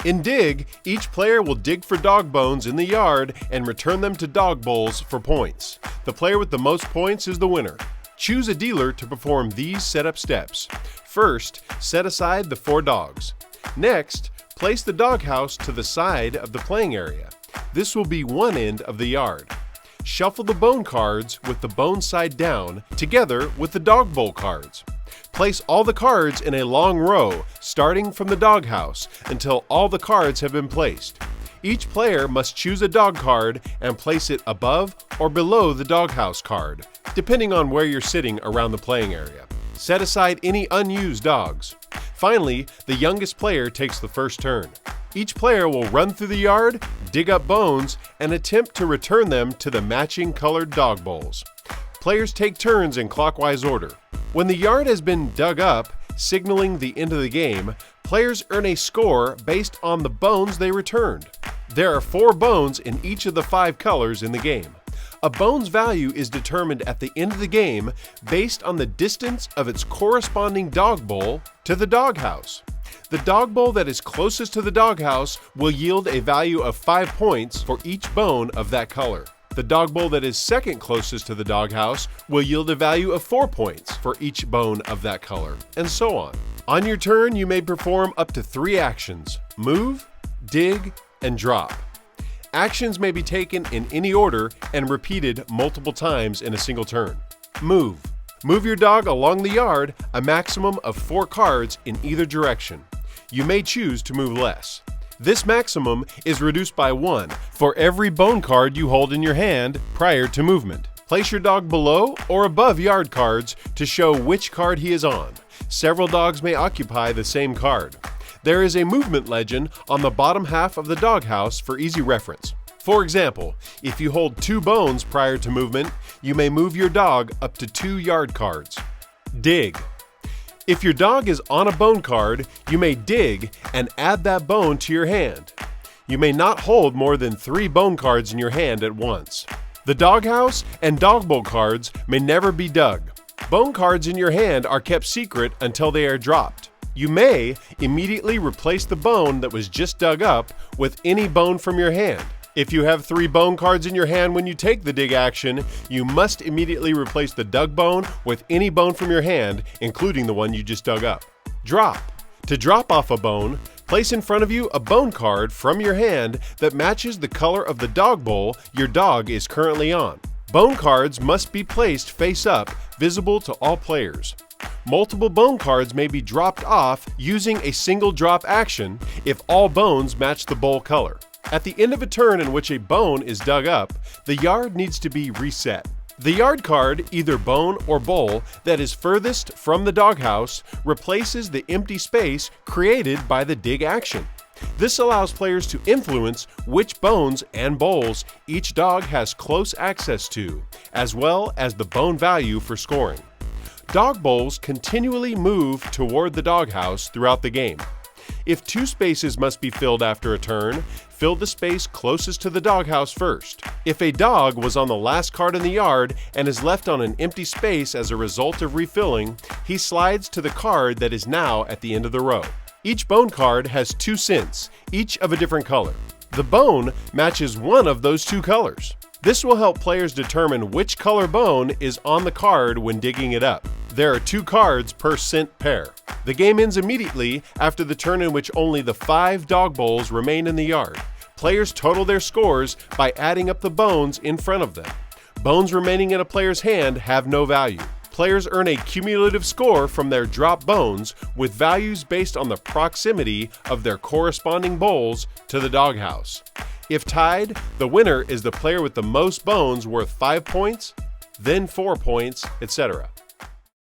In Dig, each player will dig for dog bones in the yard and return them to dog bowls for points. The player with the most points is the winner. Choose a dealer to perform these setup steps. First, set aside the 4 dogs. Next, place the doghouse to the side of the playing area. This will be one end of the yard. Shuffle the bone cards with the bone side down together with the dog bowl cards. Place all the cards in a long row, starting from the doghouse, until all the cards have been placed. Each player must choose a dog card and place it above or below the doghouse card, depending on where you're sitting around the playing area. Set aside any unused dogs. Finally, the youngest player takes the first turn. Each player will run through the yard, dig up bones, and attempt to return them to the matching colored dog bowls. Players take turns in clockwise order. When the yard has been dug up, signaling the end of the game, players earn a score based on the bones they returned. There are 4 bones in each of the 5 colors in the game. A bone's value is determined at the end of the game based on the distance of its corresponding dog bowl to the doghouse. The dog bowl that is closest to the doghouse will yield a value of 5 points for each bone of that color. The dog bowl that is second closest to the doghouse will yield a value of 4 points for each bone of that color, and so on. On your turn, you may perform up to 3 actions: move, dig, and drop. Actions may be taken in any order and repeated multiple times in a single turn. Move. Move your dog along the yard a maximum of 4 cards in either direction. You may choose to move less. This maximum is reduced by 1 for every bone card you hold in your hand prior to movement. Place your dog below or above yard cards to show which card he is on. Several dogs may occupy the same card. There is a movement legend on the bottom half of the doghouse for easy reference. For example, if you hold 2 bones prior to movement, you may move your dog up to 2 yard cards. Dig. If your dog is on a bone card, you may dig and add that bone to your hand. You may not hold more than 3 bone cards in your hand at once. The doghouse and dog bowl cards may never be dug. Bone cards in your hand are kept secret until they are dropped. You may immediately replace the bone that was just dug up with any bone from your hand. If you have 3 bone cards in your hand when you take the dig action, you must immediately replace the dug bone with any bone from your hand, including the one you just dug up. Drop. To drop off a bone, place in front of you a bone card from your hand that matches the color of the dog bowl your dog is currently on. Bone cards must be placed face up, visible to all players. Multiple bone cards may be dropped off using a single drop action if all bones match the bowl color. At the end of a turn in which a bone is dug up, the yard needs to be reset. The yard card, either bone or bowl, that is furthest from the doghouse replaces the empty space created by the dig action. This allows players to influence which bones and bowls each dog has close access to, as well as the bone value for scoring. Dog bowls continually move toward the doghouse throughout the game. If 2 spaces must be filled after a turn, fill the space closest to the doghouse first. If a dog was on the last card in the yard and is left on an empty space as a result of refilling, he slides to the card that is now at the end of the row. Each bone card has 2 cents, each of a different color. The bone matches one of those 2 colors. This will help players determine which color bone is on the card when digging it up. There are 2 cards per cent pair. The game ends immediately after the turn in which only the 5 dog bowls remain in the yard. Players total their scores by adding up the bones in front of them. Bones remaining in a player's hand have no value. Players earn a cumulative score from their drop bones with values based on the proximity of their corresponding bowls to the doghouse. If tied, the winner is the player with the most bones worth 5 points, then 4 points, etc.